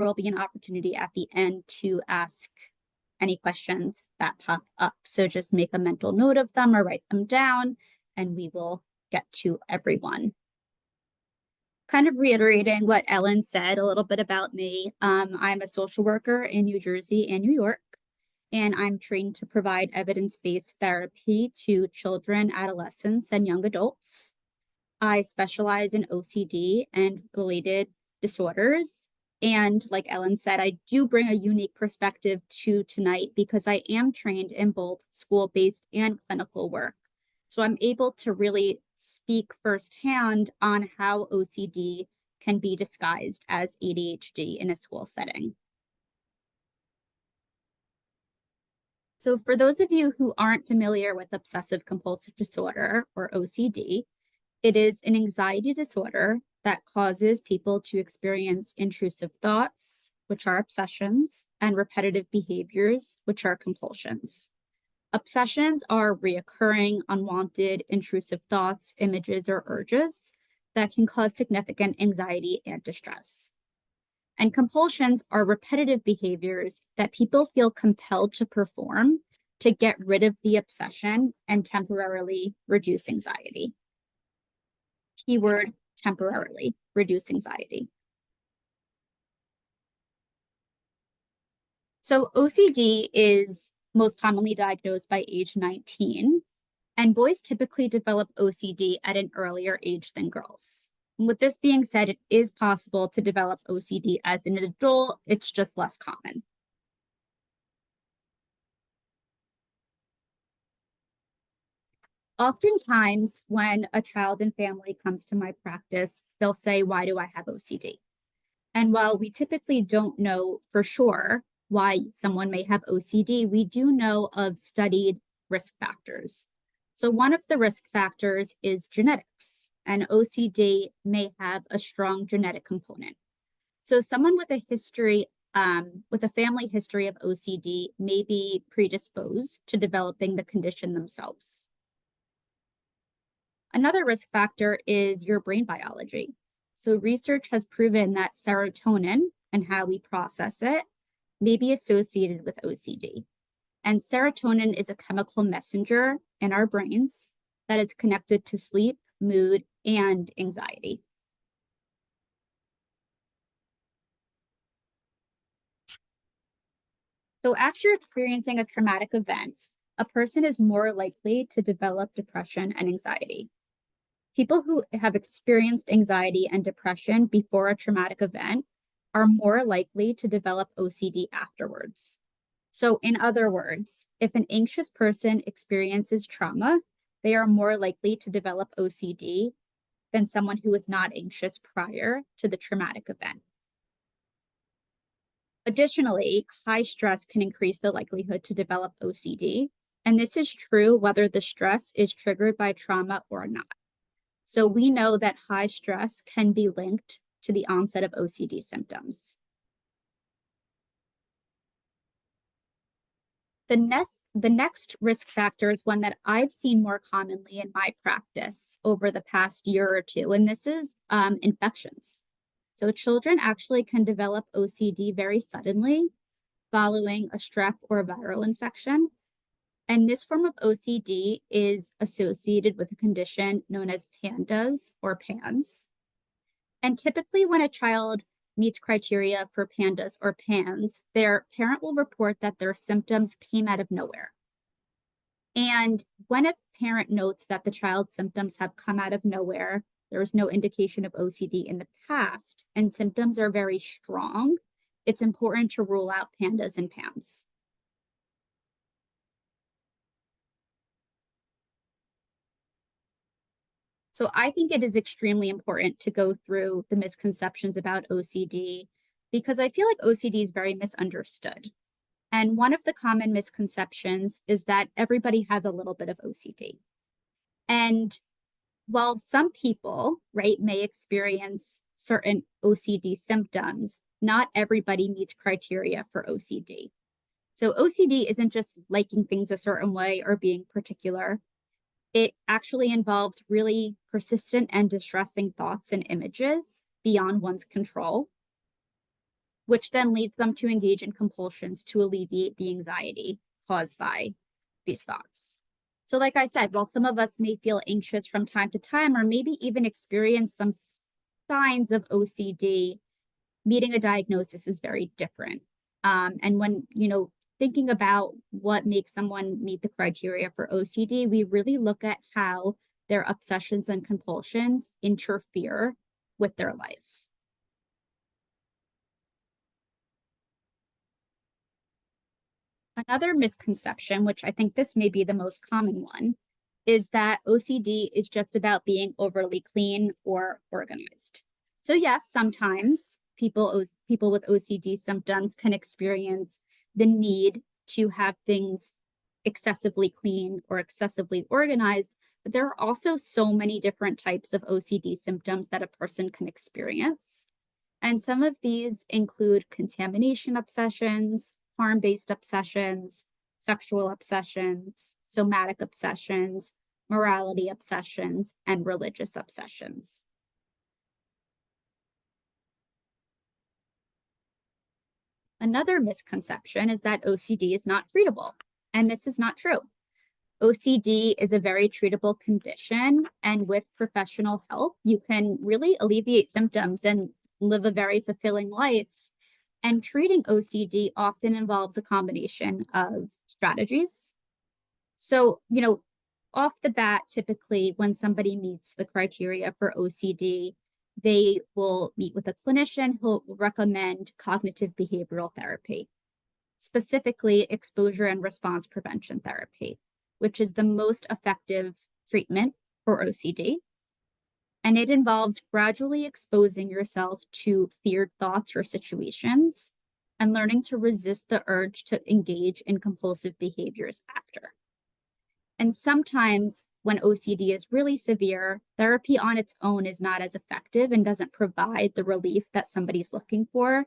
will be an opportunity at the end to ask any questions that pop up. So just make a mental note of them or write them down, and we will get to everyone. Kind of reiterating what Ellen said a little bit about me, I'm a social worker in New Jersey and New York, and I'm trained to provide evidence-based therapy to children, adolescents, and young adults. I specialize in OCD and related disorders. And like Ellen said, I do bring a unique perspective to tonight because I am trained in both school-based and clinical work. So I'm able to really speak firsthand on how OCD can be disguised as ADHD in a school setting. So for those of you who aren't familiar with obsessive-compulsive disorder, or OCD, it is an anxiety disorder that causes people to experience intrusive thoughts, which are obsessions, and repetitive behaviors, which are compulsions. Obsessions are reoccurring, unwanted, intrusive thoughts, images, or urges that can cause significant anxiety and distress. And compulsions are repetitive behaviors that people feel compelled to perform to get rid of the obsession and temporarily reduce anxiety. Keyword, temporarily reduce anxiety. So OCD is most commonly diagnosed by age 19, and boys typically develop OCD at an earlier age than girls. And with this being said, it is possible to develop OCD as an adult, it's just less common. Oftentimes, when a child and family comes to my practice, they'll say, "Why do I have OCD?" And while we typically don't know for sure why someone may have OCD, we do know of studied risk factors. So one of the risk factors is genetics, and OCD may have a strong genetic component. So someone with a history, with a family history of OCD may be predisposed to developing the condition themselves. Another risk factor is your brain biology. So research has proven that serotonin and how we process it may be associated with OCD. And serotonin is a chemical messenger in our brains that is connected to sleep, mood, and anxiety. So after experiencing a traumatic event, a person is more likely to develop depression and anxiety. People who have experienced anxiety and depression before a traumatic event are more likely to develop OCD afterwards. So in other words, if an anxious person experiences trauma, they are more likely to develop OCD than someone who was not anxious prior to the traumatic event. Additionally, high stress can increase the likelihood to develop OCD, and this is true whether the stress is triggered by trauma or not. So we know that high stress can be linked to the onset of OCD symptoms. The next risk factor is one that I've seen more commonly in my practice over the past year or two, and this is infections. So children actually can develop OCD very suddenly following a strep or viral infection. And this form of OCD is associated with a condition known as PANDAS or PANS. And typically when a child meets criteria for PANDAS or PANS, their parent will report that their symptoms came out of nowhere. And when a parent notes that the child's symptoms have come out of nowhere, there is no indication of OCD in the past, and symptoms are very strong, it's important to rule out PANDAS and PANS. So I think it is extremely important to go through the misconceptions about OCD because I feel like OCD is very misunderstood. And one of the common misconceptions is that everybody has a little bit of OCD. And while some people, right, may experience certain OCD symptoms, not everybody meets criteria for OCD. So OCD isn't just liking things a certain way or being particular. It actually involves really persistent and distressing thoughts and images beyond one's control. which then leads them to engage in compulsions to alleviate the anxiety caused by these thoughts. So like I said, while some of us may feel anxious from time to time, or maybe even experience some signs of OCD, meeting a diagnosis is very different. And when, thinking about what makes someone meet the criteria for OCD, we really look at how their obsessions and compulsions interfere with their life. Another misconception, which I think this may be the most common one, is that OCD is just about being overly clean or organized. So yes, sometimes people with OCD symptoms can experience the need to have things excessively clean or excessively organized, but there are also so many different types of OCD symptoms that a person can experience. And some of these include contamination obsessions, harm-based obsessions, sexual obsessions, somatic obsessions, morality obsessions, and religious obsessions. Another misconception is that OCD is not treatable, and this is not true. OCD is a very treatable condition, and with professional help, you can really alleviate symptoms and live a very fulfilling life. And treating OCD often involves a combination of strategies. So, off the bat, typically when somebody meets the criteria for OCD, they will meet with a clinician who will recommend cognitive behavioral therapy, specifically exposure and response prevention therapy, which is the most effective treatment for OCD. And it involves gradually exposing yourself to feared thoughts or situations and learning to resist the urge to engage in compulsive behaviors after. And sometimes when OCD is really severe, therapy on its own is not as effective and doesn't provide the relief that somebody's looking for.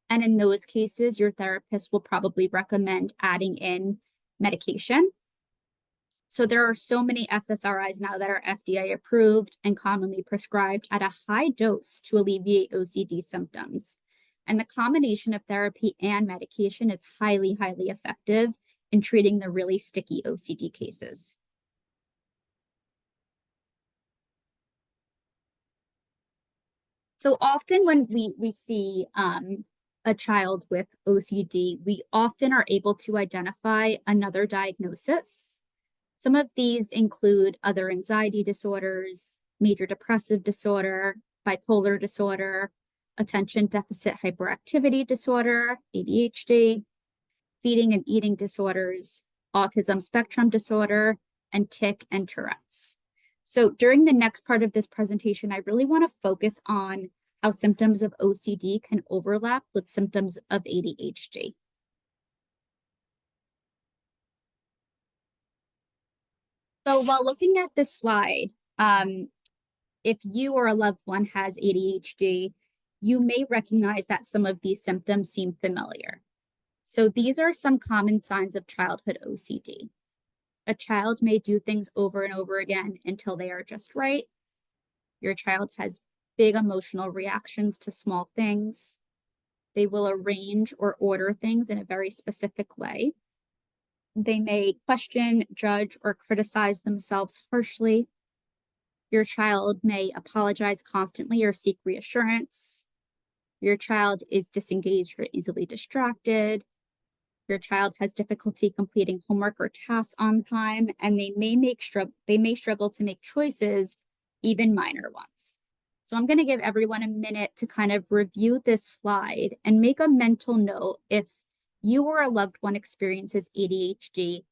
And in those cases, your therapist will probably recommend adding in medication. So there are so many SSRIs now that are FDA approved and commonly prescribed at a high dose to alleviate OCD symptoms. And the combination of therapy and medication is highly, highly effective in treating the really sticky OCD cases. So often when we see a child with OCD, we often are able to identify another diagnosis. Some of these include other anxiety disorders, major depressive disorder, bipolar disorder, attention deficit hyperactivity disorder, ADHD, feeding and eating disorders, autism spectrum disorder, and tic and Tourette's. So during the next part of this presentation, I really want to focus on how symptoms of OCD can overlap with symptoms of ADHD. So while looking at this slide, if you or a loved one has ADHD, you may recognize that some of these symptoms seem familiar. So these are some common signs of childhood OCD. A child may do things over and over again until they are just right. Your child has big emotional reactions to small things. They will arrange or order things in a very specific way. They may question, judge, or criticize themselves harshly. Your child may apologize constantly or seek reassurance. Your child is disengaged or easily distracted. Your child has difficulty completing homework or tasks on time, and they may struggle to make choices, even minor ones. So I'm going to give everyone a minute to kind of review this slide and make a mental note if you or a loved one experiences ADHD,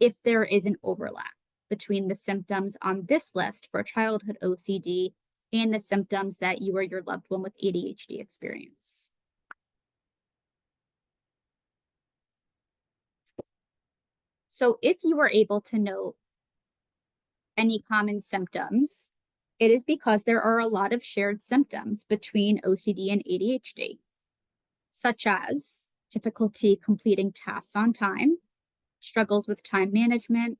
if there is an overlap between the symptoms on this list for childhood OCD and the symptoms that you or your loved one with ADHD experience. So if you are able to note any common symptoms, it is because there are a lot of shared symptoms between OCD and ADHD, such as difficulty completing tasks on time, struggles with time management,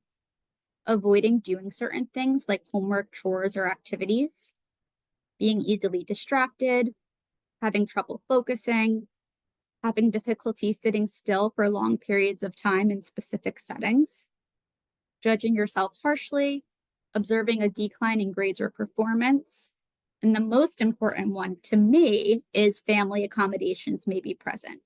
avoiding doing certain things like homework, chores, or activities, being easily distracted, having trouble focusing, having difficulty sitting still for long periods of time in specific settings, judging yourself harshly, observing a decline in grades or performance. And the most important one to me is family accommodations may be present.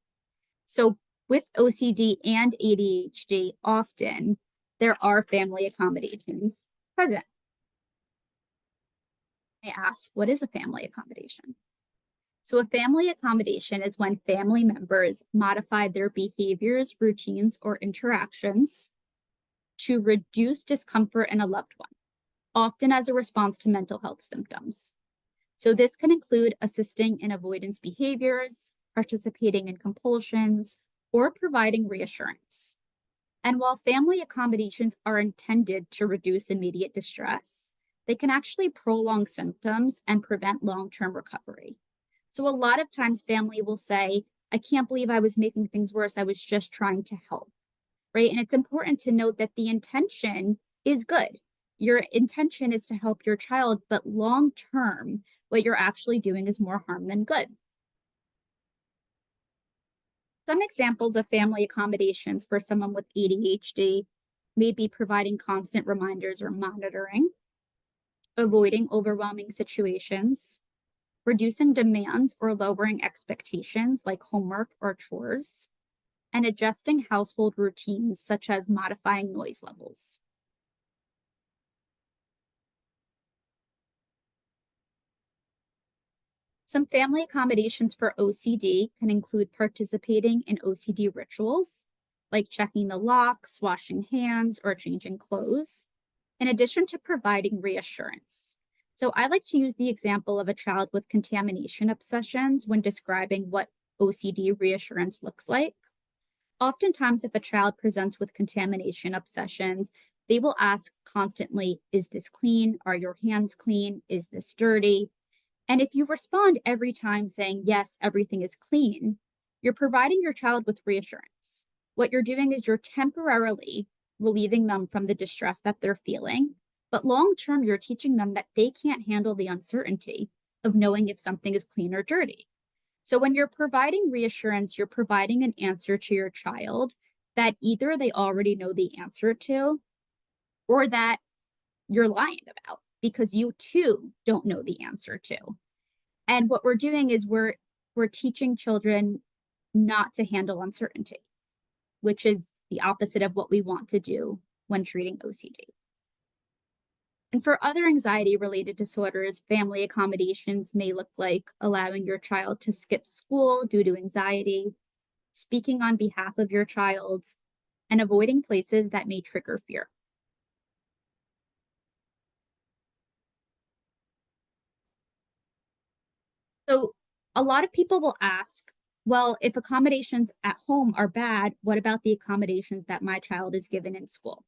So with OCD and ADHD, often there are family accommodations present. I ask, what is a family accommodation? So a family accommodation is when family members modify their behaviors, routines, or interactions to reduce discomfort in a loved one, often as a response to mental health symptoms. So this can include assisting in avoidance behaviors, participating in compulsions, or providing reassurance. And while family accommodations are intended to reduce immediate distress, they can actually prolong symptoms and prevent long-term recovery. So a lot of times family will say, I can't believe I was making things worse. I was just trying to help, right? And it's important to note that the intention is good. Your intention is to help your child, but long-term, what you're actually doing is more harm than good. Some examples of family accommodations for someone with ADHD may be providing constant reminders or monitoring, avoiding overwhelming situations, reducing demands or lowering expectations like homework or chores, and adjusting household routines such as modifying noise levels. Some family accommodations for OCD can include participating in OCD rituals, like checking the locks, washing hands, or changing clothes, in addition to providing reassurance. So I like to use the example of a child with contamination obsessions when describing what OCD reassurance looks like. Oftentimes, if a child presents with contamination obsessions, they will ask constantly, is this clean? Are your hands clean? Is this dirty? And if you respond every time saying, yes, everything is clean, you're providing your child with reassurance. What you're doing is you're temporarily relieving them from the distress that they're feeling, but long term, you're teaching them that they can't handle the uncertainty of knowing if something is clean or dirty. So when you're providing reassurance, you're providing an answer to your child that either they already know the answer to, or that you're lying about because you too don't know the answer to. And what we're doing is we're teaching children not to handle uncertainty, which is the opposite of what we want to do when treating OCD. And for other anxiety-related disorders, family accommodations may look like allowing your child to skip school due to anxiety, speaking on behalf of your child, and avoiding places that may trigger fear. So a lot of people will ask, well, if accommodations at home are bad, what about the accommodations that my child is given in school?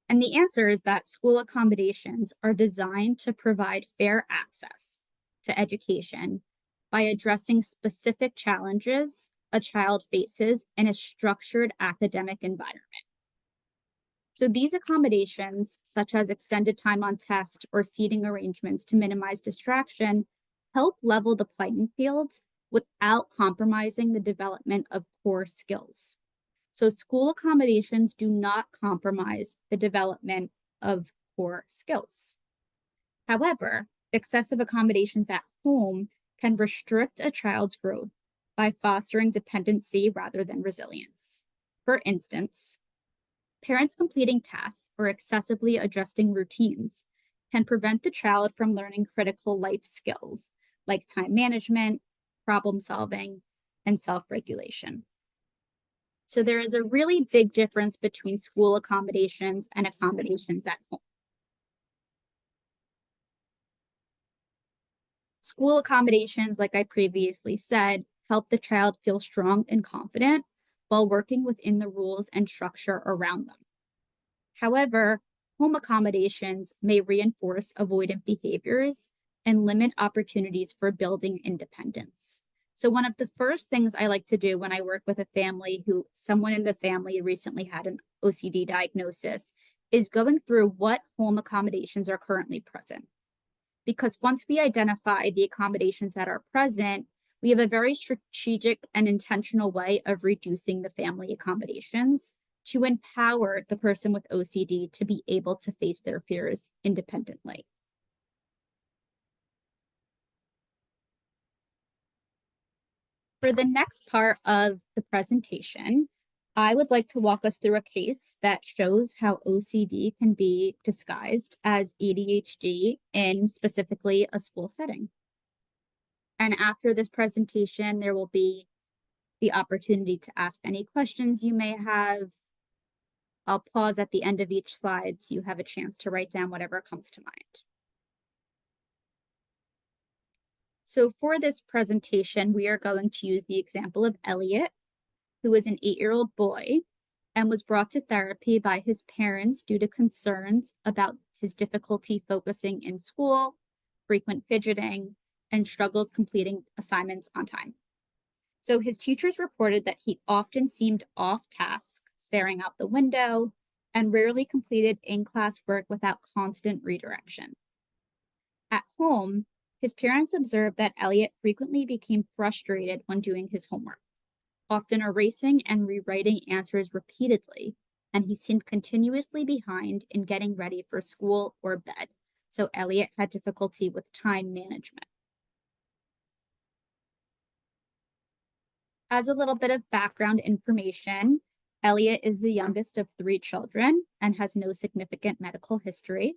And the answer is that school accommodations are designed to provide fair access to education by addressing specific challenges a child faces in a structured academic environment. So these accommodations, such as extended time on test or seating arrangements to minimize distraction, help level the playing field without compromising the development of core skills. So school accommodations do not compromise the development of core skills. However, excessive accommodations at home can restrict a child's growth by fostering dependency rather than resilience. For instance, parents completing tasks or excessively adjusting routines can prevent the child from learning critical life skills like time management, problem solving, and self-regulation. So there is a really big difference between school accommodations and accommodations at home. School accommodations, like I previously said, help the child feel strong and confident while working within the rules and structure around them. However, home accommodations may reinforce avoidant behaviors and limit opportunities for building independence. So one of the first things I like to do when I work with a family who someone in the family recently had an OCD diagnosis is going through what home accommodations are currently present. Because once we identify the accommodations that are present, We have a very strategic and intentional way of reducing the family accommodations to empower the person with OCD to be able to face their fears independently. For the next part of the presentation, I would like to walk us through a case that shows how OCD can be disguised as ADHD in specifically a school setting. And after this presentation, there will be the opportunity to ask any questions you may have. I'll pause at the end of each slide so you have a chance to write down whatever comes to mind. So for this presentation, we are going to use the example of Elliot, who is an 8-year-old boy and was brought to therapy by his parents due to concerns about his difficulty focusing in school, frequent fidgeting, and struggles completing assignments on time. So his teachers reported that he often seemed off task, staring out the window, and rarely completed in-class work without constant redirection. At home, his parents observed that Elliot frequently became frustrated when doing his homework, often erasing and rewriting answers repeatedly, and he seemed continuously behind in getting ready for school or bed. So Elliot had difficulty with time management. As a little bit of background information, Elliot is the youngest of 3 children and has no significant medical history.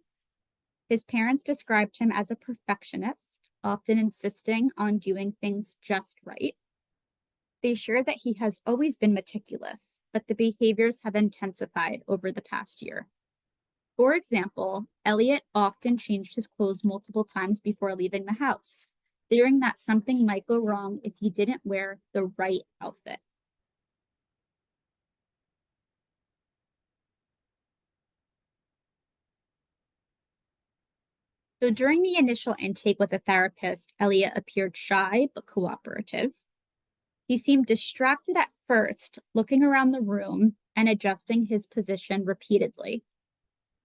His parents described him as a perfectionist, often insisting on doing things just right. They shared that he has always been meticulous, but the behaviors have intensified over the past year. For example, Elliot often changed his clothes multiple times before leaving the house, fearing that something might go wrong if he didn't wear the right outfit. So during the initial intake with a therapist, Elliot appeared shy but cooperative. He seemed distracted at first, looking around the room and adjusting his position repeatedly.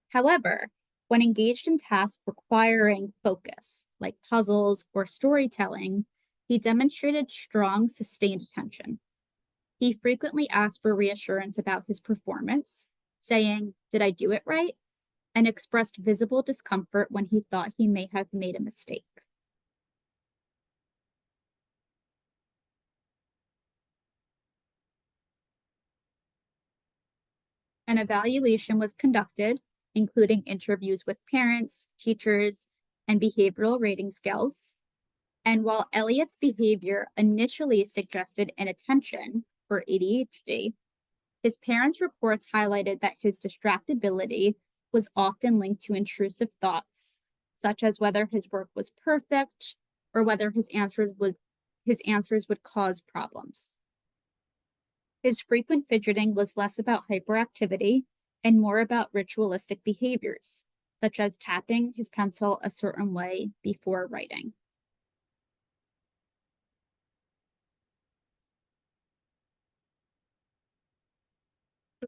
However, when engaged in tasks requiring focus, like puzzles or storytelling, he demonstrated strong, sustained attention. He frequently asked for reassurance about his performance, saying, "Did I do it right?" and expressed visible discomfort when he thought he may have made a mistake. An evaluation was conducted, including interviews with parents, teachers, and behavioral rating scales. And while Elliot's behavior initially suggested inattention for ADHD, his parents' reports highlighted that his distractibility was often linked to intrusive thoughts, such as whether his work was perfect or whether his answers would cause problems. His frequent fidgeting was less about hyperactivity and more about ritualistic behaviors, such as tapping his pencil a certain way before writing.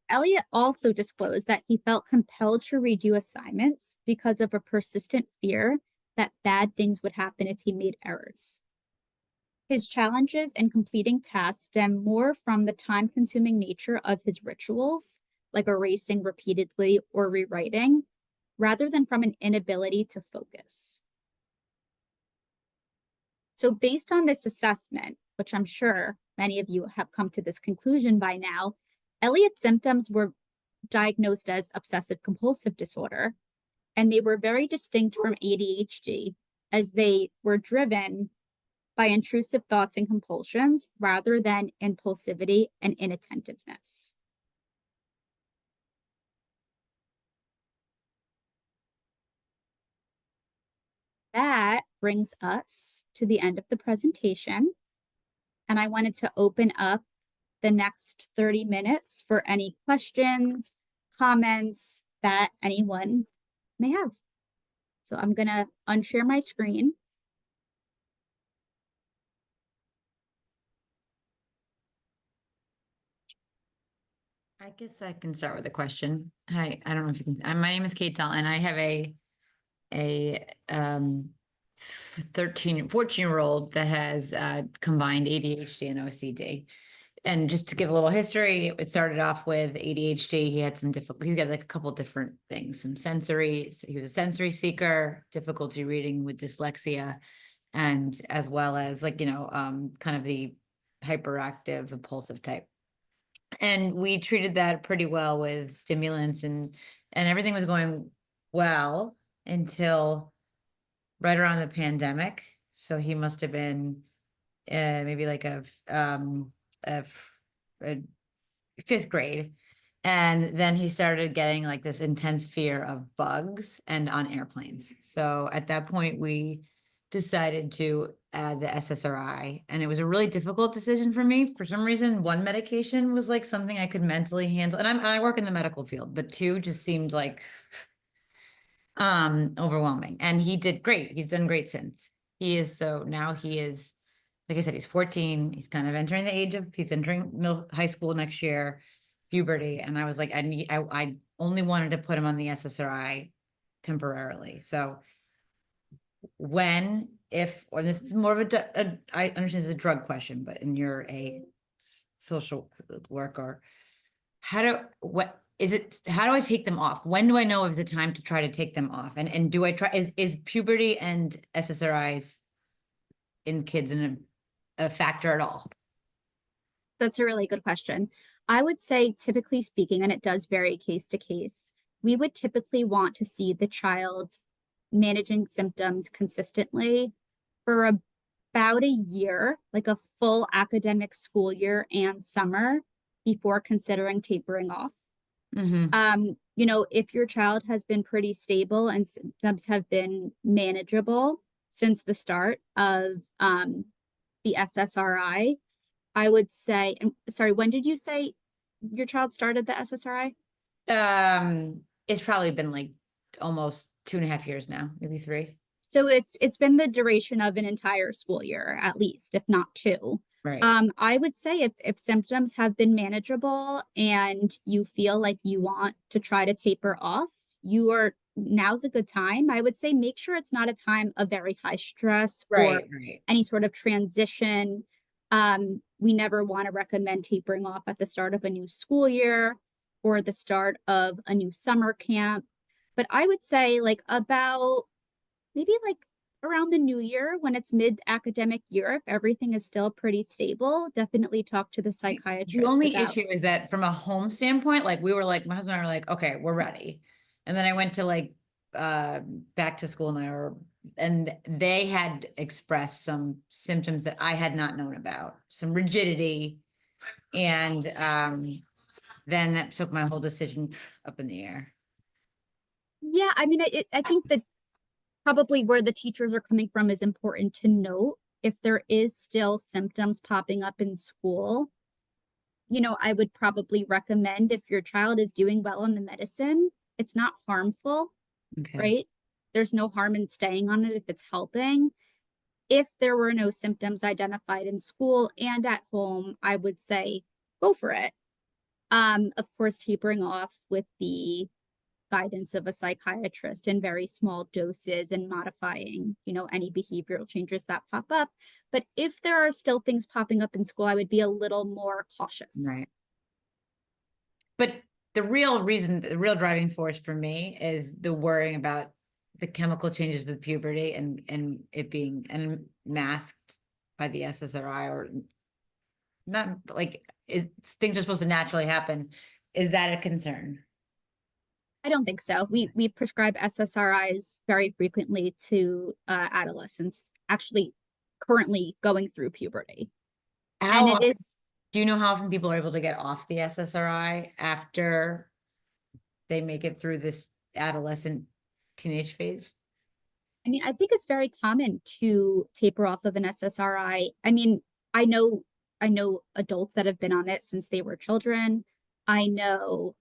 Elliot also disclosed that he felt compelled to redo assignments because of a persistent fear that bad things would happen if he made errors. His challenges in completing tasks stem more from the time-consuming nature of his rituals, like erasing repeatedly or rewriting, rather than from an inability to focus. So based on this assessment, which I'm sure many of you have come to this conclusion by now, Elliot's symptoms were diagnosed as obsessive-compulsive disorder, and they were very distinct from ADHD as they were driven by intrusive thoughts and compulsions rather than impulsivity and inattentiveness. That brings us to the end of the presentation, and I wanted to open up the next 30 minutes for any questions, comments that anyone may have. So I'm going to unshare my screen. I guess I can start with a question. Hi, I don't know if you can. My name is Kate Dalton. I have a 13, 14-year-old that has combined ADHD and OCD. And just to give a little history, it started off with ADHD. He had some difficulty. He's got like a couple different things, some sensory. He was a sensory seeker, difficulty reading with dyslexia, and as well as like, kind of the hyperactive, impulsive type. And we treated that pretty well with stimulants, and everything was going well until right around the pandemic. So he must have been maybe like a fifth grade. And then he started getting like this intense fear of bugs and on airplanes. So at that point, we decided to add the SSRI. And it was a really difficult decision for me. For some reason, one medication was like something I could mentally handle. And I work in the medical field, but two just seemed like overwhelming. And he did great. He's done great since. Now he is, like I said, he's 14. He's kind of entering the age of, he's entering high school next year, puberty. And I was like, I only wanted to put him on the SSRI temporarily. So or this is more of I understand it's a drug question, but and you're a social worker, how do I take them off? When do I know if it's time to try to take them off? And do I try, is puberty and SSRIs in kids a factor at all? That's a really good question. I would say, typically speaking, and it does vary case to case, we would typically want to see the child managing symptoms consistently for about a year, like a full academic school year and summer, before considering tapering off. If your child has been pretty stable and symptoms have been manageable since the start of the SSRI, I would say, and sorry, when did you say your child started the SSRI? It's probably been like almost 2.5 years now, maybe 3. So it's been the duration of an entire school year, at least, if not 2. Right. I would say if symptoms have been manageable and you feel like you want to try to taper off, now's a good time. I would say make sure it's not a time of very high stress or any sort of transition. We never want to recommend tapering off at the start of a new school year or the start of a new summer camp. But I would say like about maybe like around the new year, when it's mid-academic year, if everything is still pretty stable, definitely talk to the psychiatrist. The only issue is that from a home standpoint, like we were like, my husband and I were like, okay, we're ready. And then I went to like back to school and they had expressed some symptoms that I had not known about, some rigidity. And then that took my whole decision up in the air. Yeah, I mean, I think that probably where the teachers are coming from is important to note. If there is still symptoms popping up in school, I would probably recommend, if your child is doing well on the medicine, it's not harmful, right? There's no harm in staying on it if it's helping. If there were no symptoms identified in school and at home, I would say go for it. Of course, tapering off with the guidance of a psychiatrist in very small doses and modifying, any behavioral changes that pop up. But if there are still things popping up in school, I would be a little more cautious. Right. But the real driving force for me is the worrying about the chemical changes with puberty and it being masked by the SSRI, or not, like, things are supposed to naturally happen. Is that a concern? I don't think so. We prescribe SSRIs very frequently to adolescents, actually currently going through puberty. Do you know how often people are able to get off the SSRI after they make it through this adolescent teenage phase? I mean, I think it's very common to taper off of an SSRI. I mean, I know adults that have been on it since they were children. I know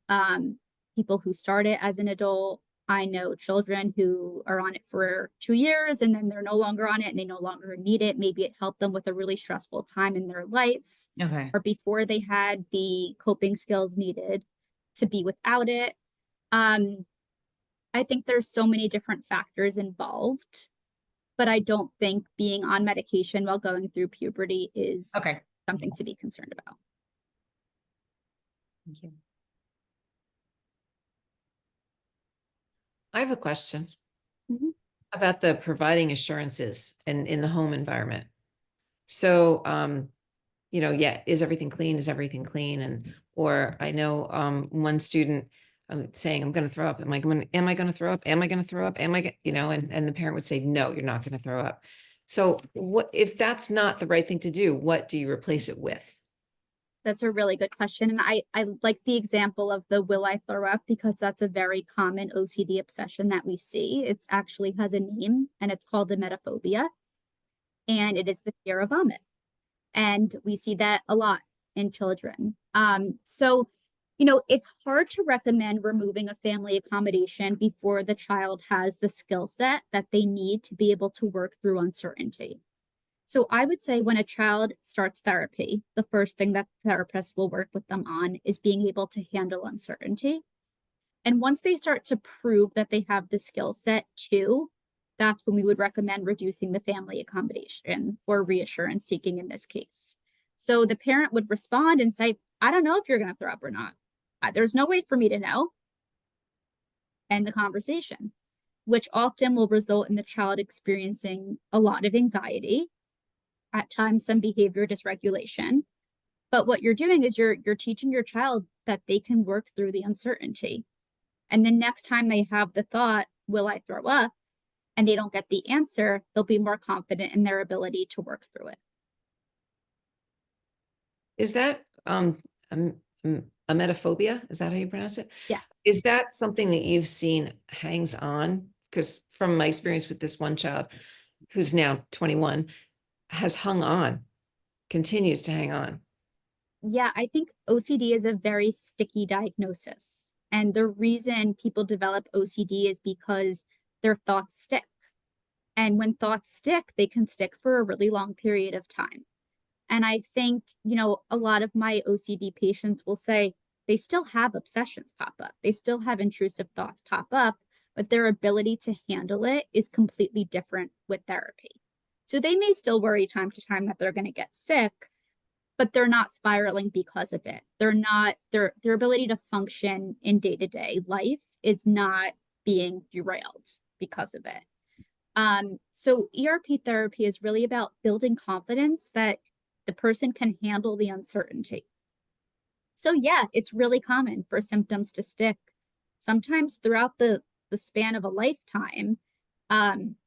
people who start it as an adult. I know children who are on it for 2 years and then they're no longer on it and they no longer need it. Maybe it helped them with a really stressful time in their life, or before they had the coping skills needed to be without it. I think there's so many different factors involved but I don't think being on medication while going through puberty is Okay. something to be concerned about. Thank you. I have a question Mhm. about the providing assurances and in the home environment. So, yeah, is everything clean? Is everything clean? And, or I know, one student, saying, I'm going to throw up. Am I going to throw up? Am I going to throw up? And the parent would say, no, you're not going to throw up. So what, if that's not the right thing to do, what do you replace it with? That's a really good question. And I like the example of the will I throw up, because that's a very common OCD obsession that we see. It's actually has a name, and it's called emetophobia. And it is the fear of vomit. And we see that a lot in children. So, it's hard to recommend removing a family accommodation before the child has the skill set that they need to be able to work through uncertainty. So I would say when a child starts therapy, the first thing that the therapist will work with them on is being able to handle uncertainty. And once they start to prove that they have the skill set too, that's when we would recommend reducing the family accommodation or reassurance seeking in this case. So the parent would respond and say, I don't know if you're going to throw up or not. There's no way for me to know. End the conversation, which often will result in the child experiencing a lot of anxiety, at times some behavior dysregulation. But what you're doing is you're teaching your child that they can work through the uncertainty. And then next time they have the thought, will I throw up? And they don't get the answer, they'll be more confident in their ability to work through it. Is that, a emetophobia? Is that how you pronounce it? Yeah. Is that something that you've seen hangs on? Because from my experience with this one child who's now 21 has hung on, continues to hang on. Yeah, I think OCD is a very sticky diagnosis. And the reason people develop OCD is because their thoughts stick. And when thoughts stick, they can stick for a really long period of time. And I think, a lot of my OCD patients will say they still have obsessions pop up. They still have intrusive thoughts pop up, but their ability to handle it is completely different with therapy. So they may still worry time to time that they're going to get sick, but they're not spiraling because of it. They're not, their ability to function in day-to-day life is not being derailed because of it. So ERP therapy is really about building confidence that the person can handle the uncertainty. So yeah, it's really common for symptoms to stick, sometimes throughout the span of a lifetime.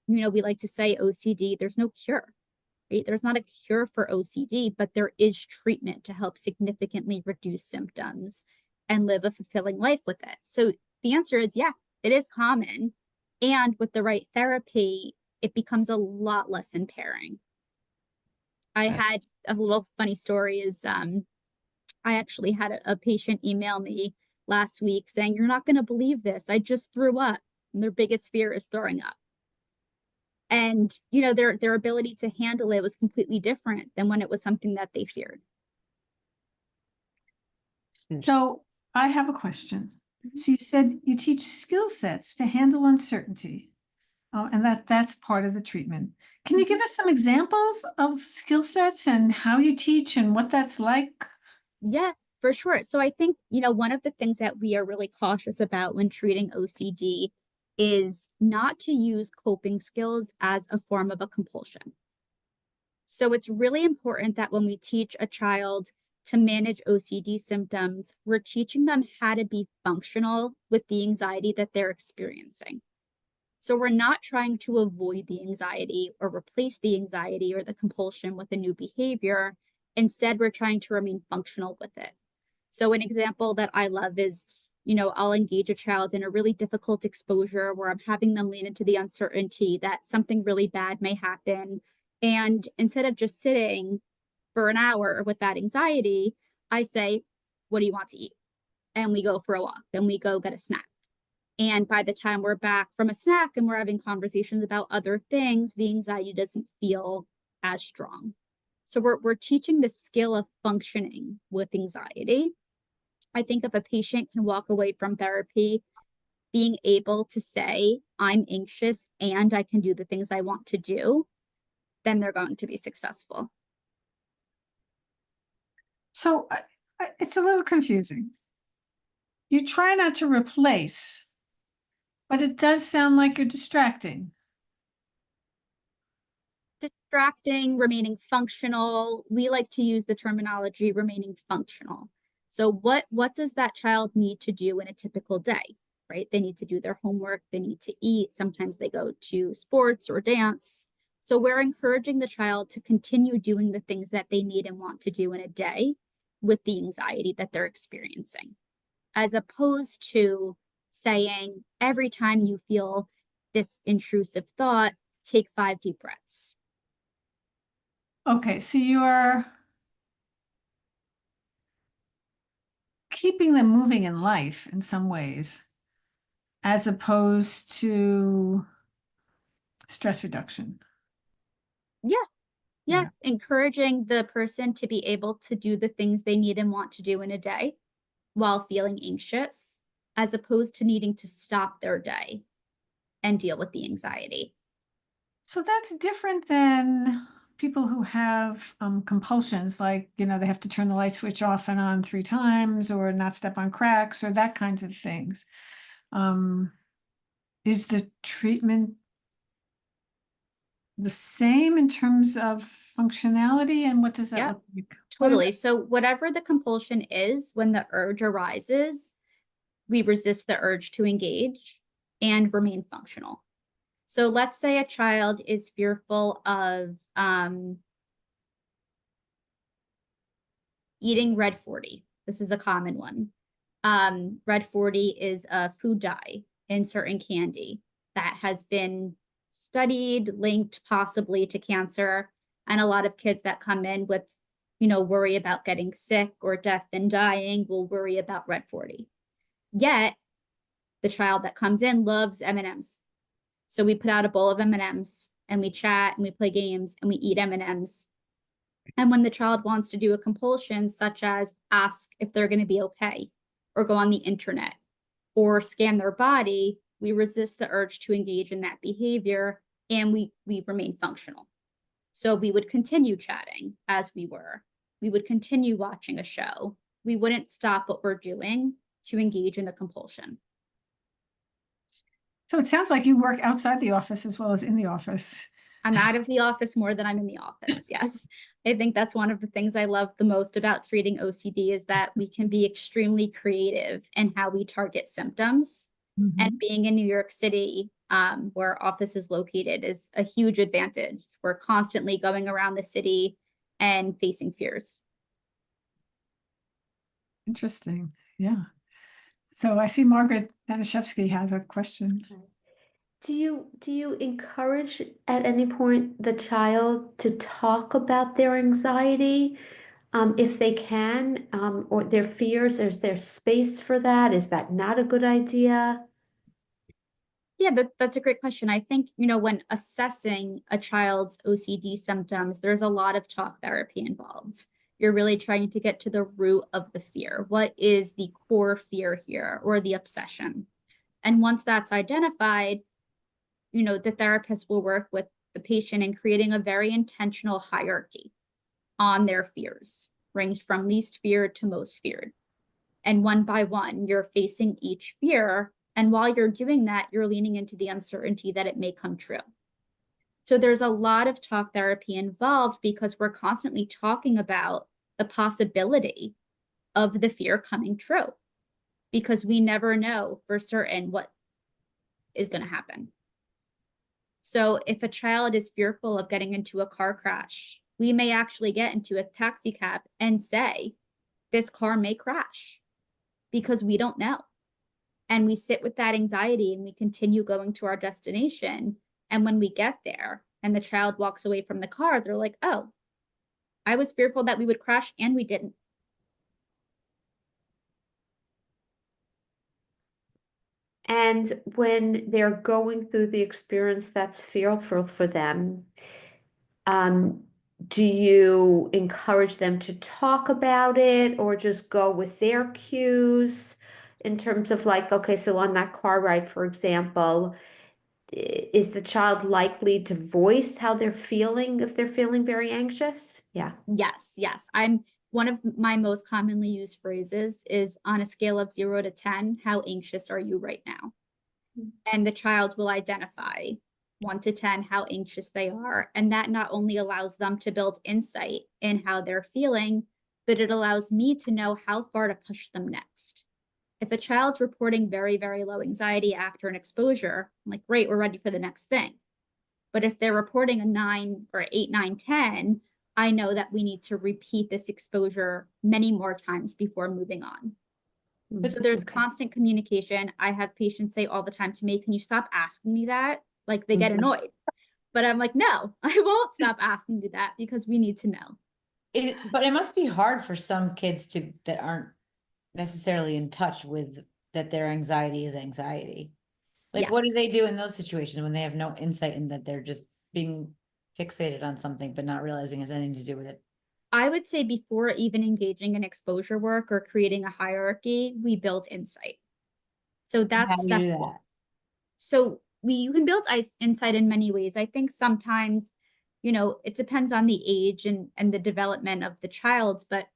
We like to say OCD, there's no cure, right? There's not a cure for OCD, but there is treatment to help significantly reduce symptoms and live a fulfilling life with it. So the answer is, yeah, it is common. And with the right therapy, it becomes a lot less impairing. I had a little funny story is I actually had a patient email me last week saying, you're not going to believe this. I just threw up. And their biggest fear is throwing up. And, their ability to handle it was completely different than when it was something that they feared. So I have a question. So you said you teach skill sets to handle uncertainty. Oh, and that's part of the treatment. Can you give us some examples of skill sets and how you teach and what that's like? Yeah, for sure. So I think, one of the things that we are really cautious about when treating OCD is not to use coping skills as a form of a compulsion. So it's really important that when we teach a child to manage OCD symptoms, we're teaching them how to be functional with the anxiety that they're experiencing. So we're not trying to avoid the anxiety or replace the anxiety or the compulsion with a new behavior. Instead, we're trying to remain functional with it. So an example that I love is, I'll engage a child in a really difficult exposure where I'm having them lean into the uncertainty that something really bad may happen. And instead of just sitting for an hour with that anxiety, I say, what do you want to eat? And we go for a walk and we go get a snack. And by the time we're back from a snack and we're having conversations about other things, the anxiety doesn't feel as strong. So we're teaching the skill of functioning with anxiety. I think if a patient can walk away from therapy being able to say, I'm anxious and I can do the things I want to do, then they're going to be successful. So it's a little confusing. You try not to replace, but it does sound like you're distracting. Distracting, remaining functional. We like to use the terminology remaining functional. So what does that child need to do in a typical day, right? They need to do their homework, they need to eat, sometimes they go to sports or dance. So we're encouraging the child to continue doing the things that they need and want to do in a day with the anxiety that they're experiencing, as opposed to saying, every time you feel this intrusive thought, take 5 deep breaths. Okay, so you're keeping them moving in life in some ways, as opposed to stress reduction. Yeah, encouraging the person to be able to do the things they need and want to do in a day while feeling anxious, as opposed to needing to stop their day and deal with the anxiety. So that's different than people who have compulsions, like, they have to turn the light switch off and on 3 times or not step on cracks or that kinds of things. Is the treatment the same in terms of functionality, and what does that Yeah, look like? Totally. So whatever the compulsion is, when the urge arises, we resist the urge to engage and remain functional. So let's say a child is fearful of eating red 40. This is a common one. Red 40 is a food dye in certain candy that has been studied, linked possibly to cancer. And a lot of kids that come in with, worry about getting sick or death and dying will worry about red 40. Yet, the child that comes in loves M&Ms. So we put out a bowl of M&Ms and we chat and we play games and we eat M&Ms. And when the child wants to do a compulsion, such as ask if they're going to be okay, or go on the internet, or scan their body, we resist the urge to engage in that behavior and we remain functional. So we would continue chatting as we were. We would continue watching a show. We wouldn't stop what we're doing to engage in the compulsion. So it sounds like you work outside the office as well as in the office. I'm out of the office more than I'm in the office. Yes. I think that's one of the things I love the most about treating OCD is that we can be extremely creative in how we target symptoms. And being in New York City, where our office is located, is a huge advantage. We're constantly going around the city and facing fears. Interesting. Yeah. So I see Margaret Danishevsky has a question. Do you encourage at any point the child to talk about their anxiety, if they can, or their fears? Is there space for that? Is that not a good idea? Yeah, that's a great question. I think, when assessing a child's OCD symptoms, there's a lot of talk therapy involved. You're really trying to get to the root of the fear. What is the core fear here, or the obsession? And once that's identified, the therapist will work with the patient in creating a very intentional hierarchy on their fears, ranged from least feared to most feared. And one by one, you're facing each fear. And while you're doing that, you're leaning into the uncertainty that it may come true. So there's a lot of talk therapy involved because we're constantly talking about the possibility of the fear coming true, because we never know for certain what is going to happen. So if a child is fearful of getting into a car crash, we may actually get into a taxi cab and say, this car may crash, because we don't know. And we sit with that anxiety and we continue going to our destination. And when we get there and the child walks away from the car, they're like, oh, I was fearful that we would crash and we didn't. And when they're going through the experience that's fearful for them, do you encourage them to talk about it or just go with their cues? in terms of like, okay, so on that car ride, for example, is the child likely to voice how they're feeling if they're feeling very anxious? Yeah. Yes, yes. One of my most commonly used phrases is on a scale of 0 to 10, how anxious are you right now? And the child will identify 1 to 10 how anxious they are. And that not only allows them to build insight in how they're feeling, but it allows me to know how far to push them next. If a child's reporting very, very low anxiety after an exposure, I'm like, great, we're ready for the next thing. But if they're reporting a 9 or 8, 9, 10, I know that we need to repeat this exposure many more times before moving on. So there's constant communication. I have patients say all the time to me, can you stop asking me that? Like they get annoyed. But I'm like, no, I won't stop asking you that because we need to know. But it must be hard for some kids that aren't necessarily in touch with that their anxiety is anxiety. Like, what do Yes. they do in those situations when they have no insight in that they're just being fixated on something, but not realizing it has anything to do with it? I would say before even engaging in exposure work or creating a hierarchy, we build insight. So that's How do you step do one. that? So you can build insight in many ways. I think sometimes, it depends on the age and the development of the child, but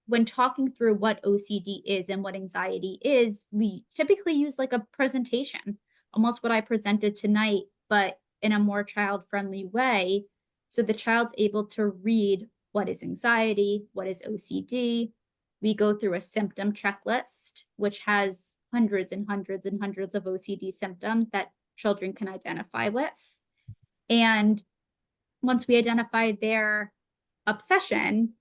when talking through what OCD is and what anxiety is, we typically use like a presentation, almost what I presented tonight, but in a more child-friendly way. So the child's able to read what is anxiety, what is OCD. We go through a symptom checklist, which has hundreds and hundreds and hundreds of OCD symptoms that children can identify with. And once we identify their obsession,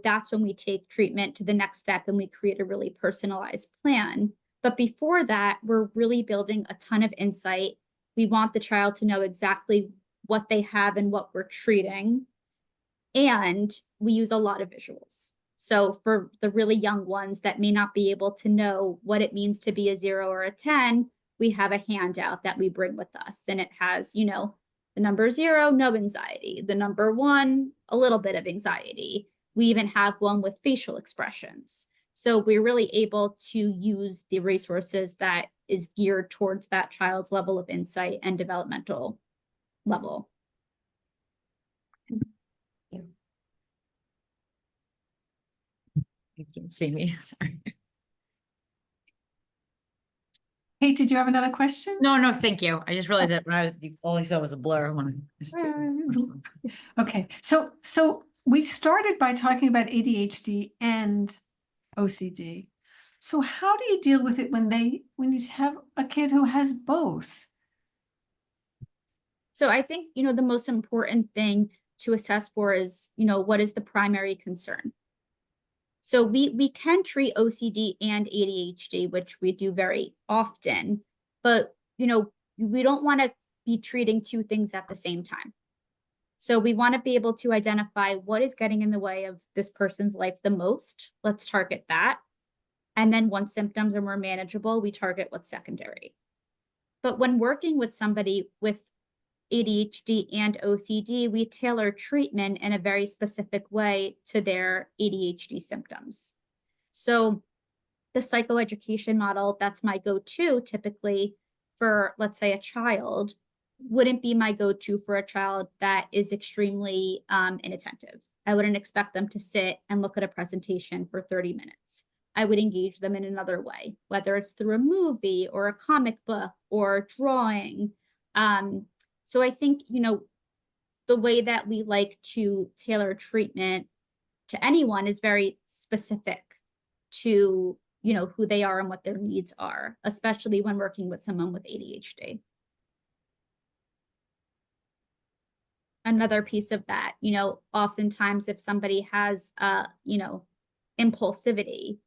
that's when we take treatment to the next step and we create a really personalized plan. But before that, we're really building a ton of insight. We want the child to know exactly what they have and what we're treating. And we use a lot of visuals. So for the really young ones that may not be able to know what it means to be a 0 or a 10, we have a handout that we bring with us. And it has, the number 0, no anxiety. The number 1, a little bit of anxiety. We even have one with facial expressions. So we're really able to use the resources that is geared towards that child's level of insight and developmental level. You can't see me, sorry. Hey, did you have another question? No, thank you. I just realized that when all I saw was a blur. Okay, so we started by talking about ADHD and OCD. So how do you deal with it when you have a kid who has both? So I think, the most important thing to assess for is, what is the primary concern? So we can treat OCD and ADHD, which we do very often, but, we don't want to be treating 2 things at the same time. So we want to be able to identify what is getting in the way of this person's life the most. Let's target that. And then once symptoms are more manageable, we target what's secondary. But when working with somebody with ADHD and OCD, we tailor treatment in a very specific way to their ADHD symptoms. So the psychoeducation model, that's my go-to typically for, let's say, a child, wouldn't be my go-to for a child that is extremely inattentive. I wouldn't expect them to sit and look at a presentation for 30 minutes. I would engage them in another way, whether it's through a movie or a comic book or drawing. So I think, the way that we like to tailor treatment to anyone is very specific to, who they are and what their needs are, especially when working with someone with ADHD. Another piece of that, oftentimes if somebody has, impulsivity,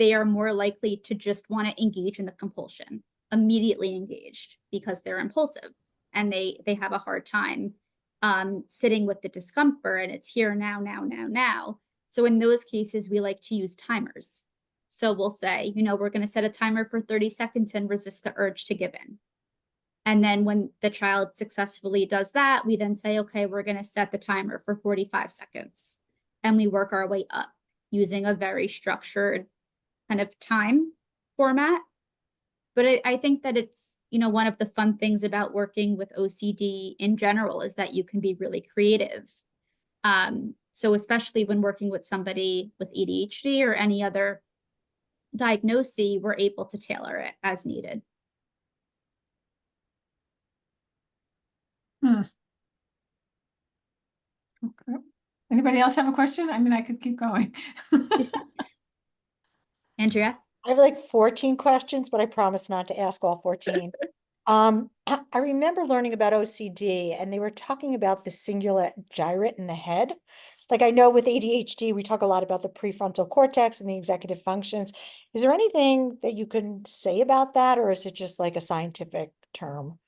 they are more likely to just want to engage in the compulsion, immediately engaged because they're impulsive and they have a hard time sitting with the discomfort and it's here now. So in those cases, we like to use timers. So we'll say, we're going to set a timer for 30 seconds and resist the urge to give in. And then when the child successfully does that, we then say, okay, we're going to set the timer for 45 seconds. And we work our way up using a very structured kind of time format. But I think that it's, one of the fun things about working with OCD in general is that you can be really creative. So especially when working with somebody with ADHD or any other diagnosis, we're able to tailor it as needed. Okay. Anybody else have a question? I mean, I could keep going. Andrea? I have like 14 questions, but I promise not to ask all 14. I remember learning about OCD and they were talking about the singular gyrate in the head. Like I know with ADHD, we talk a lot about the prefrontal cortex and the executive functions. Is there anything that you can say about that, or is it just like a scientific term?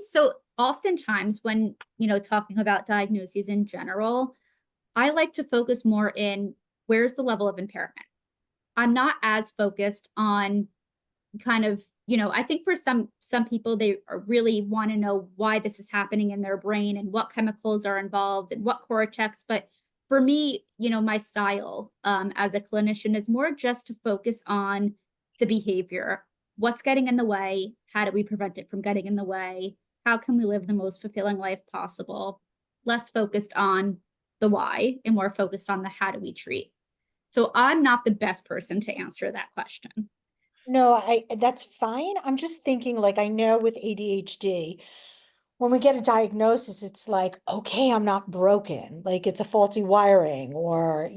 So oftentimes when, talking about diagnoses in general, I like to focus more in where's the level of impairment. I'm not as focused on kind of, I think for some people, they really want to know why this is happening in their brain and what chemicals are involved and what cortex. But for me, my style as a clinician is more just to focus on the behavior. What's getting in the way? How do we prevent it from getting in the way? How can we live the most fulfilling life possible? Less focused on the why and more focused on the how do we treat. So I'm not the best person to answer that question. No, that's fine. I'm just thinking, like, I know with ADHD, when we get a diagnosis, it's like, okay, I'm not broken. Like it's a faulty wiring or,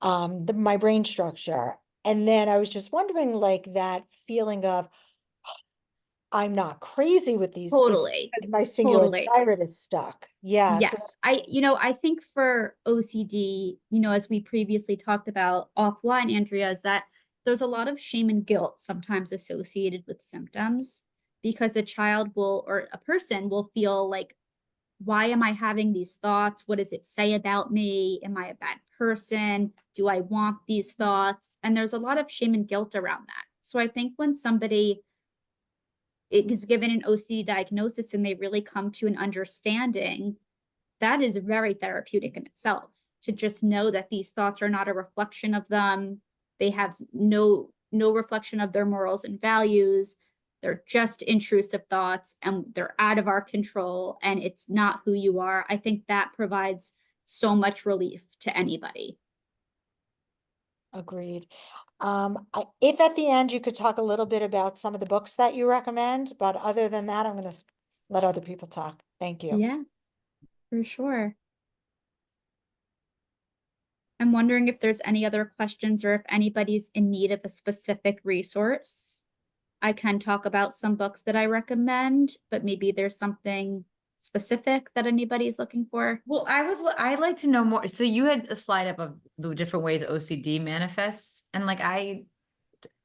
my brain structure. And then I was just wondering, like, that feeling of I'm not crazy with these. It's Totally. because my singular Totally. gyrate is stuck. Yeah. So Yes. I think for OCD, as we previously talked about offline, Andrea, is that there's a lot of shame and guilt sometimes associated with symptoms because a child will, or a person will feel like, why am I having these thoughts? What does it say about me? Am I a bad person? Do I want these thoughts? And there's a lot of shame and guilt around that. So I think when somebody is given an OCD diagnosis and they really come to an understanding, that is very therapeutic in itself, to just know that these thoughts are not a reflection of them. They have no reflection of their morals and values. They're just intrusive thoughts and they're out of our control and it's not who you are. I think that provides so much relief to anybody. agreed. If at the end you could talk a little bit about some of the books that you recommend, but other than that, I'm going to let other people talk. Thank you. Yeah, for sure. I'm wondering if there's any other questions or if anybody's in need of a specific resource. I can talk about some books that I recommend, but maybe there's something specific that anybody's looking for. Well, I'd like to know more. So you had a slide up of the different ways OCD manifests. And like, I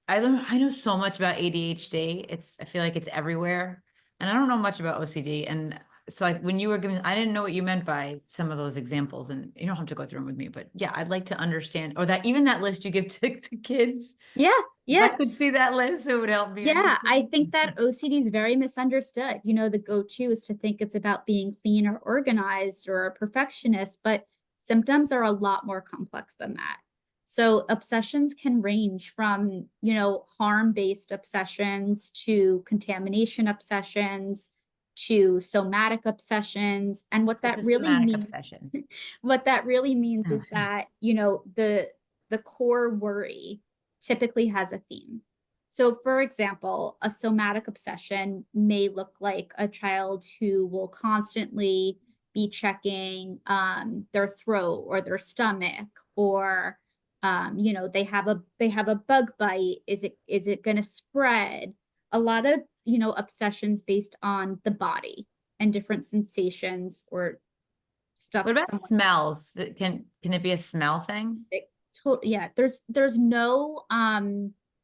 know so much about ADHD. I feel like it's everywhere. And I don't know much about OCD. And so like when you were giving, I didn't know what you meant by some of those examples, and you don't have to go through them with me, but yeah, I'd like to understand, or that even that list you give to the kids. Yeah, If I could see that list, it would help me. Yeah, I understand. think that OCD is very misunderstood. The go-to is to think it's about being clean or organized or a perfectionist, but symptoms are a lot more complex than that. So obsessions can range from, harm-based obsessions to contamination obsessions to somatic obsessions. And what that It's a really somatic means, obsession. what that really means is Okay. that, the core worry typically has a theme. So for example, a somatic obsession may look like a child who will constantly be checking their throat or their stomach, or they have a bug bite. Is it going to spread? A lot of obsessions based on the body and different sensations or stuff. What about smells? Can it be a smell thing? Yeah, there's no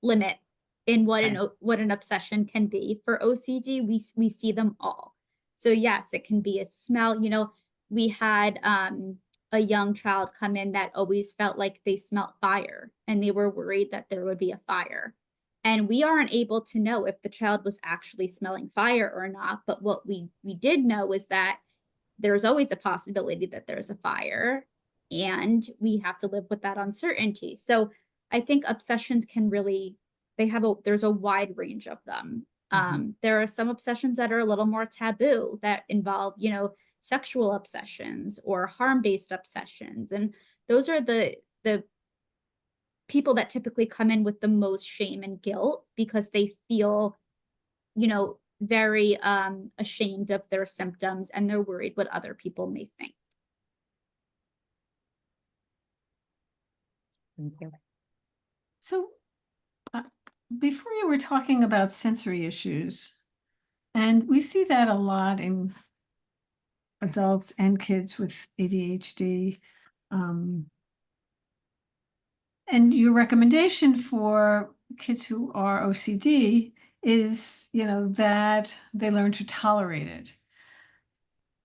limit in what Okay. what an obsession can be. For OCD, we see them all. So yes, it can be a smell. We had a young child come in that always felt like they smelt fire and they were worried that there would be a fire. And we aren't able to know if the child was actually smelling fire or not. But what we did know is that there's always a possibility that there's a fire and we have to live with that uncertainty. So I think obsessions can really, there's a wide range of them. There are some obsessions that are a little more taboo that involve, sexual obsessions or harm-based obsessions. And those are the people that typically come in with the most shame and guilt because they feel, very ashamed of their symptoms, and they're worried what other people may think. Thank you. So before you were talking about sensory issues, and we see that a lot in adults and kids with ADHD. And your recommendation for kids who are OCD is, that they learn to tolerate it.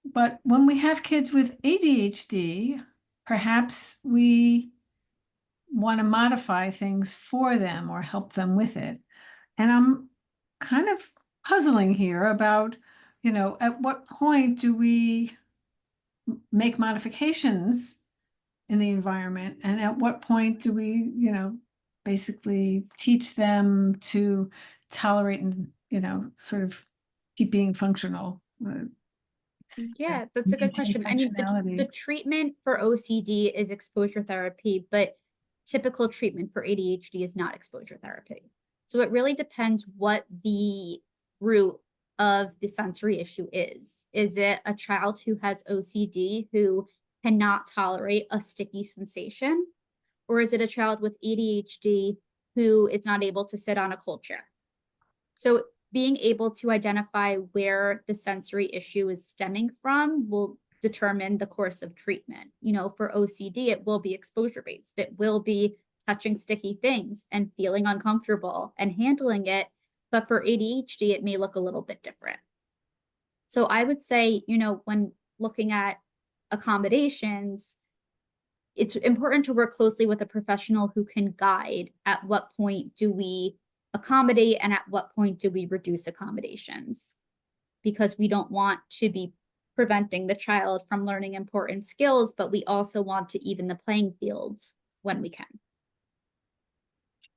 But when we have kids with ADHD, perhaps we want to modify things for them or help them with it. And I'm kind of puzzling here about, at what point do we make modifications in the environment, and at what point do we, basically teach them to tolerate and, sort of keep being functional? Yeah, that's a good maintain question. I mean, the functionality. treatment for OCD is exposure therapy, but typical treatment for ADHD is not exposure therapy. So it really depends what the root of the sensory issue is. Is it a child who has OCD who cannot tolerate a sticky sensation? Or is it a child with ADHD who is not able to sit on a cold chair? So being able to identify where the sensory issue is stemming from will determine the course of treatment. For OCD, it will be exposure-based. It will be touching sticky things and feeling uncomfortable and handling it. But for ADHD, it may look a little bit different. So I would say, when looking at accommodations, it's important to work closely with a professional who can guide at what point do we accommodate and at what point do we reduce accommodations, because we don't want to be preventing the child from learning important skills, but we also want to even the playing field when we can.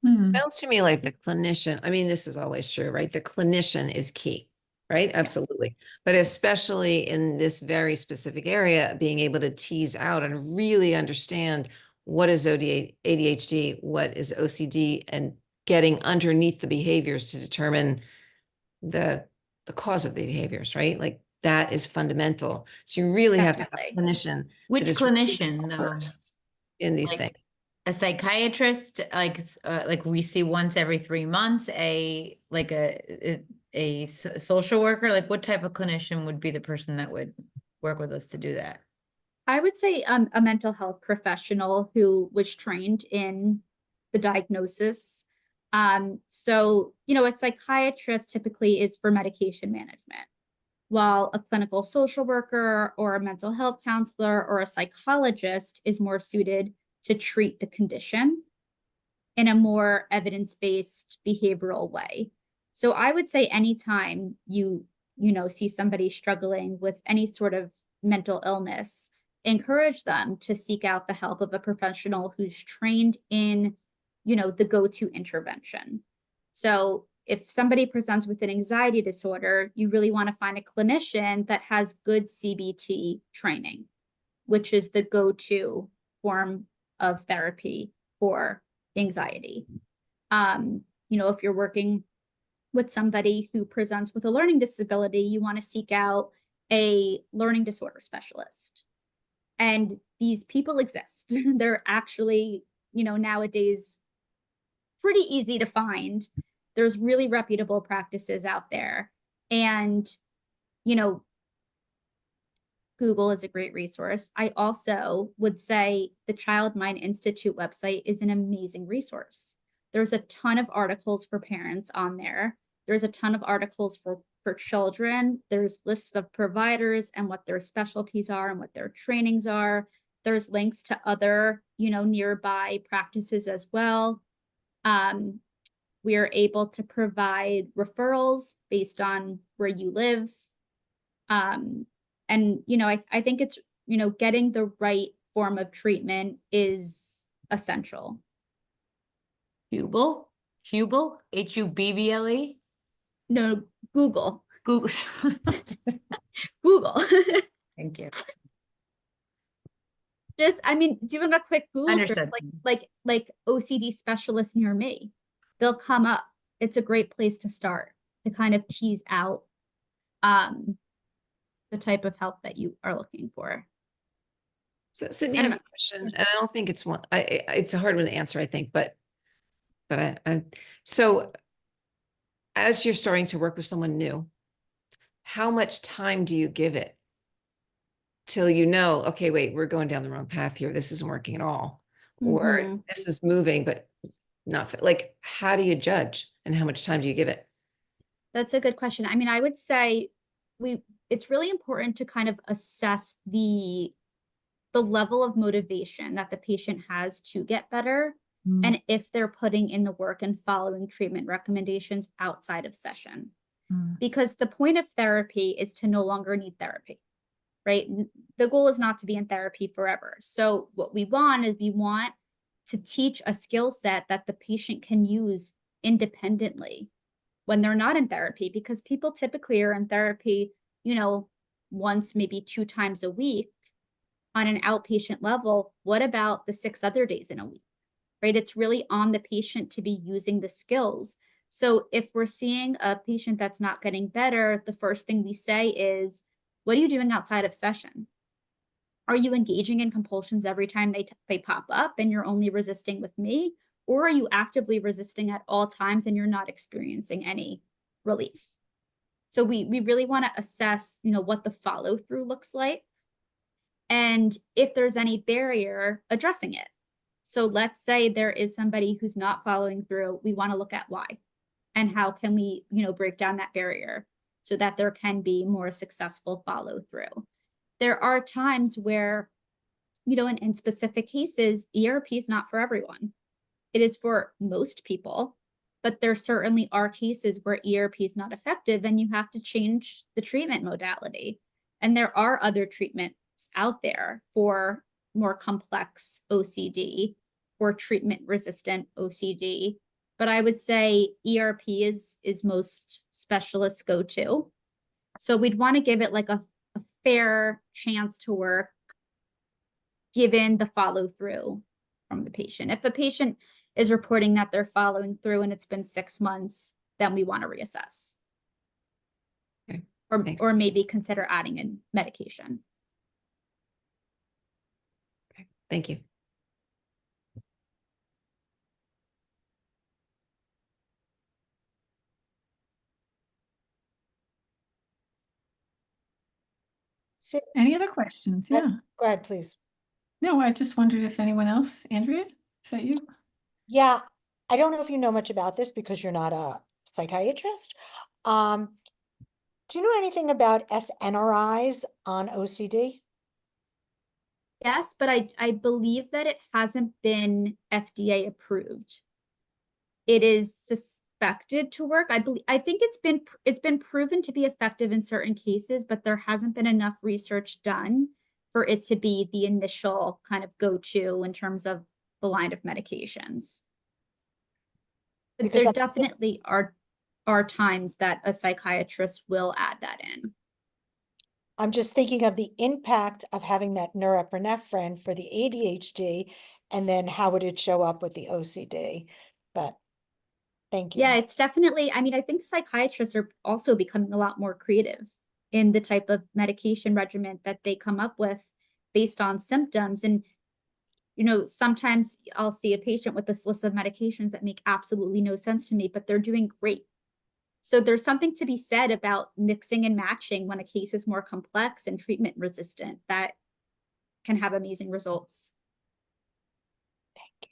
Sounds to me like the clinician, I mean, this is always true, right? The clinician is key, right? Absolutely. But especially in this very specific area, being able to tease out and really understand what is ADHD, what is OCD, and getting underneath the behaviors to determine the cause of the behaviors, right? Like that is fundamental. So you really have to have a clinician. Which that is clinician, really though? versed in these Like things. a psychiatrist, like we see once every 3 months, a social worker, like what type of clinician would be the person that would work with us to do that? I would say a mental health professional who was trained in the diagnosis. So, a psychiatrist typically is for medication management, while a clinical social worker or a mental health counselor or a psychologist is more suited to treat the condition in a more evidence-based behavioral way. So I would say anytime you see somebody struggling with any sort of mental illness, encourage them to seek out the help of a professional who's trained in, the go-to intervention. So if somebody presents with an anxiety disorder, you really want to find a clinician that has good CBT training, which is the go-to form of therapy for anxiety. If you're working with somebody who presents with a learning disability, you want to seek out a learning disorder specialist. And these people exist. They're actually, nowadays pretty easy to find. There's really reputable practices out there. And, Google is a great resource. I also would say the Child Mind Institute website is an amazing resource. There's a ton of articles for parents on there. There's a ton of articles for children. There's lists of providers and what their specialties are and what their trainings are. There's links to other, nearby practices as well. We are able to provide referrals based on where you live. And, I think it's, getting the right form of treatment is essential. Hubble, Hubble. No, Google. Google. Google. Thank you. Just, I mean, doing a quick Google search, Understood. like OCD specialist near me, they'll come up. It's a great place to start to kind of tease out the type of help that you are looking for. So Sydney, I have a And- question, and I don't think it's one, it's a hard one to answer, I think, but so as you're starting to work with someone new, how much time do you give it till you know, okay, wait, we're going down the wrong path here. This isn't working at all. Or Mhm. this is moving, but not like, how do you judge and how much time do you give it? That's a good question. I mean, I would say it's really important to kind of assess the level of motivation that the patient has to get better, and if they're putting in the work and following treatment recommendations outside of session. Because the point of therapy is to no longer need therapy, right? The goal is not to be in therapy forever. So what we want is we want to teach a skill set that the patient can use independently when they're not in therapy, because people typically are in therapy, once, maybe 2 times a week on an outpatient level. What about the 6 other days in a week, right? It's really on the patient to be using the skills. So if we're seeing a patient that's not getting better, the first thing we say is, what are you doing outside of session? Are you engaging in compulsions every time they pop up and you're only resisting with me? Or are you actively resisting at all times and you're not experiencing any relief? So we really want to assess, what the follow through looks like. And if there's any barrier, addressing it. So let's say there is somebody who's not following through. We want to look at why and how can we, break down that barrier so that there can be more successful follow through. There are times where, in specific cases, ERP is not for everyone. It is for most people, but there certainly are cases where ERP is not effective and you have to change the treatment modality. And there are other treatments out there for more complex OCD or treatment resistant OCD. But I would say ERP is most specialists go to. So we'd want to give it like a fair chance to work given the follow through from the patient. If a patient is reporting that they're following through and it's been 6 months, then we want to reassess. Okay. Or maybe consider adding in medication. Okay. Thank you. Any other questions? Go Yeah. ahead, please. No, I just wondered if anyone else, Andrea, is that you? Yeah, I don't know if you know much about this because you're not a psychiatrist. Do you know anything about SNRIs on OCD? Yes, but I believe that it hasn't been FDA approved. It is suspected to work. I think it's been proven to be effective in certain cases, but there hasn't been enough research done for it to be the initial kind of go-to in terms of the line of medications. But Because there definitely are times that a psychiatrist will add that in. I'm just thinking of the impact of having that norepinephrine for the ADHD, and then how would it show up with the OCD? But thank you. Yeah, it's definitely, I mean, I think psychiatrists are also becoming a lot more creative in the type of medication regimen that they come up with based on symptoms. And, sometimes I'll see a patient with this list of medications that make absolutely no sense to me, but they're doing great. So there's something to be said about mixing and matching when a case is more complex and treatment resistant that can have amazing results. Thank you.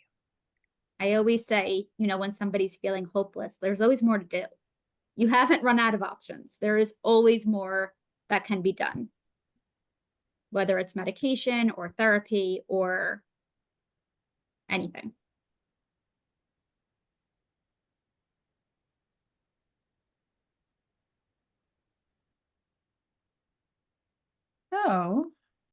I always say, when somebody's feeling hopeless, there's always more to do. You haven't run out of options. There is always more that can be done, whether it's medication or therapy or anything. So